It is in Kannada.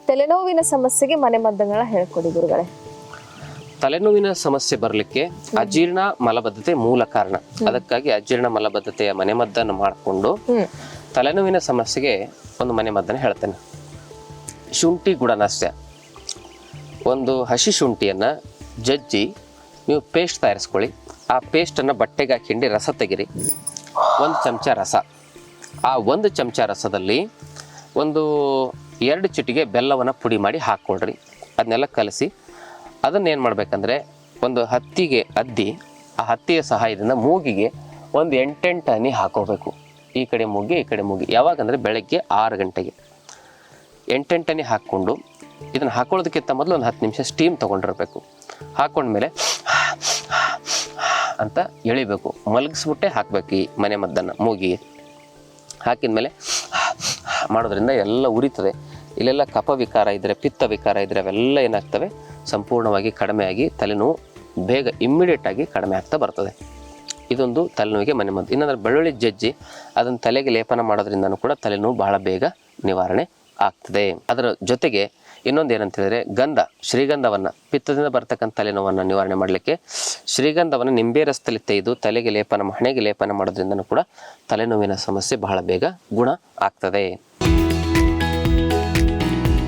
ತಲೆನೋವಿನ ಸಮಸ್ಯೆಗೆ ಮನೆಮದ್ದುಗಳನ್ನ ಹೇಳ್ಕೊಡಿ ಗುರುಗಳೇ. ತಲೆನೋವಿನ ಸಮಸ್ಯೆ ಬರಲಿಕ್ಕೆ ಅಜೀರ್ಣ ಮಲಬದ್ಧತೆ ಮೂಲ ಕಾರಣ. ಅದಕ್ಕಾಗಿ ಅಜೀರ್ಣ ಮಲಬದ್ಧತೆಯ ಮನೆಮದ್ದನ್ನು ಮಾಡಿಕೊಂಡು ತಲೆನೋವಿನ ಸಮಸ್ಯೆಗೆ ಒಂದು ಮನೆಮದ್ದನ್ನು ಹೇಳ್ತೇನೆ. ಶುಂಠಿ ಗುಡನಾಸ್ಯ. ಒಂದು ಹಸಿ ಶುಂಠಿಯನ್ನು ಜಜ್ಜಿ ನೀವು ಪೇಸ್ಟ್ ತಯಾರಿಸ್ಕೊಳ್ಳಿ. ಆ ಪೇಸ್ಟನ್ನು ಬಟ್ಟೆಗೆ ಹಾಕಿಂಡಿ ರಸ ತೆಗಿರಿ. 1 ಚಮಚ ರಸ. ಆ 1 ಚಮಚ ರಸದಲ್ಲಿ ಒಂದು 2 ಚಿಟಿಗೆ ಬೆಲ್ಲವನ್ನು ಪುಡಿ ಮಾಡಿ ಹಾಕ್ಕೊಳ್ರಿ. ಅದನ್ನೆಲ್ಲ ಕಲಸಿ ಅದನ್ನೇನು ಮಾಡಬೇಕಂದ್ರೆ ಒಂದು ಹತ್ತಿಗೆ ಅದ್ದಿ ಆ ಹತ್ತಿಯ ಸಹಾಯದಿಂದ ಮೂಗಿಗೆ ಒಂದು 8 ಹನಿ ಹಾಕೋಬೇಕು. ಈ ಕಡೆ ಮೂಗಿ ಈ ಕಡೆ ಮೂಗಿ. ಯಾವಾಗಂದರೆ ಬೆಳಗ್ಗೆ 6 ಗಂಟೆಗೆ 8 ಹನಿ ಹಾಕ್ಕೊಂಡು ಇದನ್ನು ಹಾಕೊಳ್ಳೋದಕ್ಕಿಂತ ಮೊದಲು ಒಂದು 10 ನಿಮಿಷ ಸ್ಟೀಮ್ ತೊಗೊಂಡಿರ್ಬೇಕು. ಹಾಕೊಂಡ್ಮೇಲೆ ಅಂತ ಎಳಿಬೇಕು. ಮಲಗಿಸ್ಬಿಟ್ಟೆ ಹಾಕಬೇಕು ಈ ಮನೆಮದ್ದನ್ನು ಮೂಗಿಗೆ. ಹಾಕಿದ ಮಾಡೋದ್ರಿಂದ ಎಲ್ಲ ಉರಿತದೆ. ಇಲ್ಲೆಲ್ಲ ಕಫ ವಿಕಾರ ಇದ್ದರೆ, ಪಿತ್ತ ವಿಕಾರ ಇದ್ದರೆ ಅವೆಲ್ಲ ಏನಾಗ್ತವೆ ಸಂಪೂರ್ಣವಾಗಿ ಕಡಿಮೆಯಾಗಿ ತಲೆನೋವು ಬೇಗ ಇಮ್ಮಿಡಿಯೇಟಾಗಿ ಕಡಿಮೆ ಆಗ್ತಾ ಬರ್ತದೆ. ಇದೊಂದು ತಲೆನೋವಿಗೆ ಮನೆಮದ್ದು. ಇನ್ನಂದ್ರೆ ಬೆಳ್ಳುಳ್ಳಿ ಜಜ್ಜಿ ಅದನ್ನು ತಲೆಗೆ ಲೇಪನ ಮಾಡೋದ್ರಿಂದನೂ ಕೂಡ ತಲೆನೋವು ಬಹಳ ಬೇಗ ನಿವಾರಣೆ ಆಗ್ತದೆ. ಅದರ ಜೊತೆಗೆ ಇನ್ನೊಂದು ಏನಂತ ಹೇಳಿದ್ರೆ ಗಂಧ, ಶ್ರೀಗಂಧವನ್ನು, ಪಿತ್ತದಿಂದ ಬರ್ತಕ್ಕಂಥ ತಲೆನೋವನ್ನು ನಿವಾರಣೆ ಮಾಡಲಿಕ್ಕೆ ಶ್ರೀಗಂಧವನ್ನು ನಿಂಬೆ ರಸದಲ್ಲಿ ತೆಗೆದು ತಲೆಗೆ ಲೇಪನ, ಹಣೆಗೆ ಲೇಪನ ಮಾಡೋದ್ರಿಂದನೂ ಕೂಡ ತಲೆನೋವಿನ ಸಮಸ್ಯೆ ಬಹಳ ಬೇಗ ಗುಣ ಆಗ್ತದೆ.